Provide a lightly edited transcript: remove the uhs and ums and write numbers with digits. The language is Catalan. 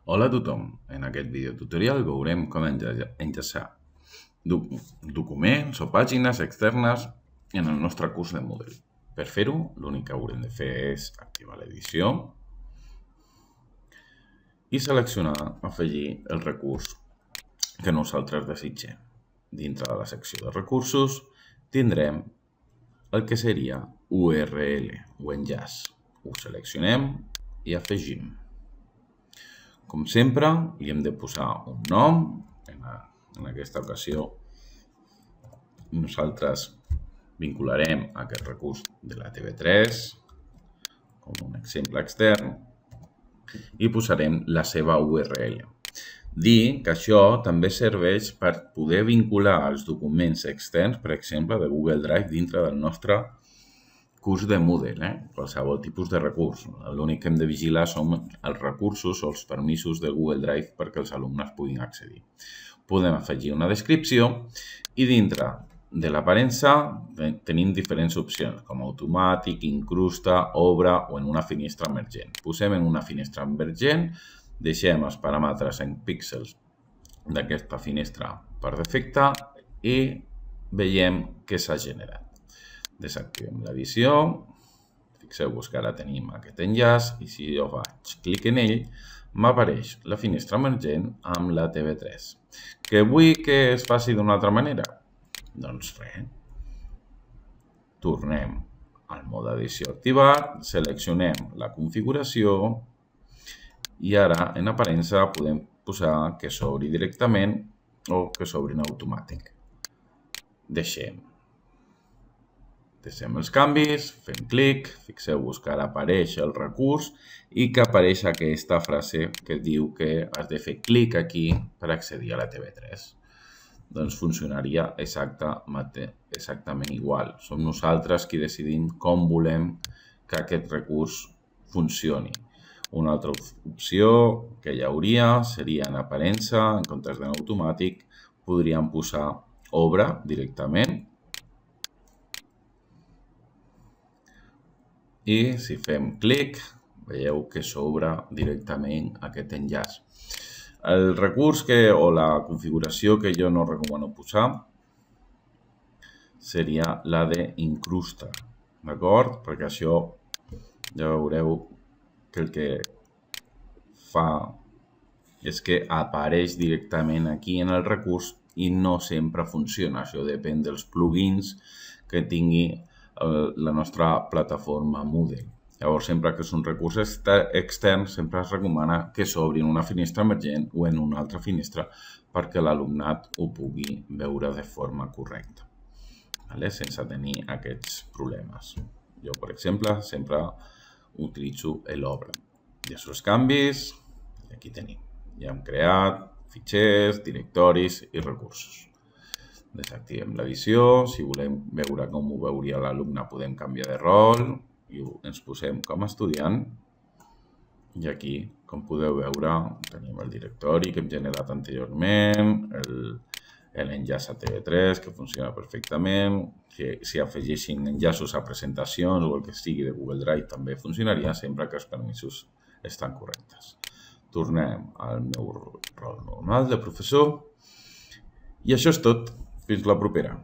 Hola a tothom, en aquest videotutorial veurem com enllaçar documents o pàgines externes en el nostre curs de Moodle. Per fer-ho, l'únic que haurem de fer és activar l'edició i seleccionar afegir el recurs que nosaltres desitgem. Dintre de la secció de recursos tindrem el que seria URL o enllaç. Ho seleccionem i afegim. Com sempre, li hem de posar un nom. En aquesta ocasió, nosaltres vincularem aquest recurs de la TV3 com un exemple extern i posarem la seva URL. Dir que això també serveix per poder vincular els documents externs, per exemple, de Google Drive dintre del nostre curs de Moodle, qualsevol tipus de recurs. L'únic que hem de vigilar són els recursos o els permisos de Google Drive perquè els alumnes puguin accedir. Podem afegir una descripció i dintre de l'aparença tenim diferents opcions, com automàtic, incrusta, obre o en una finestra emergent. Posem en una finestra emergent, deixem els paràmetres en píxels d'aquesta finestra per defecte i veiem que s'ha generat. Desactivem l'edició, fixeu-vos que ara tenim aquest enllaç i si jo faig clic en ell, m'apareix la finestra emergent amb la TV3. Que vull que es faci d'una altra manera? Doncs res. Tornem al mode edició activat, seleccionem la configuració i ara en aparença podem posar que s'obri directament o que s'obri en automàtic. Deixem els canvis, fem clic, fixeu-vos que ara apareix el recurs i que apareix aquesta frase que diu que has de fer clic aquí per accedir a la TV3. Doncs funcionaria exactament igual. Som nosaltres qui decidim com volem que aquest recurs funcioni. Una altra opció que hi hauria seria en aparença, en comptes d'en automàtic, podríem posar obre directament. I si fem clic, veieu que s'obre directament aquest enllaç. El recurs o la configuració que jo no recomano posar seria la d'incrusta, d'acord? Perquè això ja veureu que el que fa és que apareix directament aquí en el recurs i no sempre funciona. Això depèn dels plugins que tingui la nostra plataforma Moodle. Llavors, sempre que és un recurs extern, sempre es recomana que s'obri en una finestra emergent o en una altra finestra perquè l'alumnat ho pugui veure de forma correcta, sense tenir aquests problemes. Jo, per exemple, sempre utilitzo l'obre. I els canvis, aquí tenim. Ja hem creat fitxers, directoris i recursos. Desactivem l'edició. Si volem veure com ho veuria l'alumne, podem canviar de rol i ens posem com a estudiant. I aquí, com podeu veure, tenim el directori que hem generat anteriorment, l'enllaç a TV3 que funciona perfectament. Si afegeixin enllaços a presentacions o el que sigui de Google Drive també funcionaria sempre que els permisos estan correctes. Tornem al meu rol normal de professor i això és tot. Fins la propera.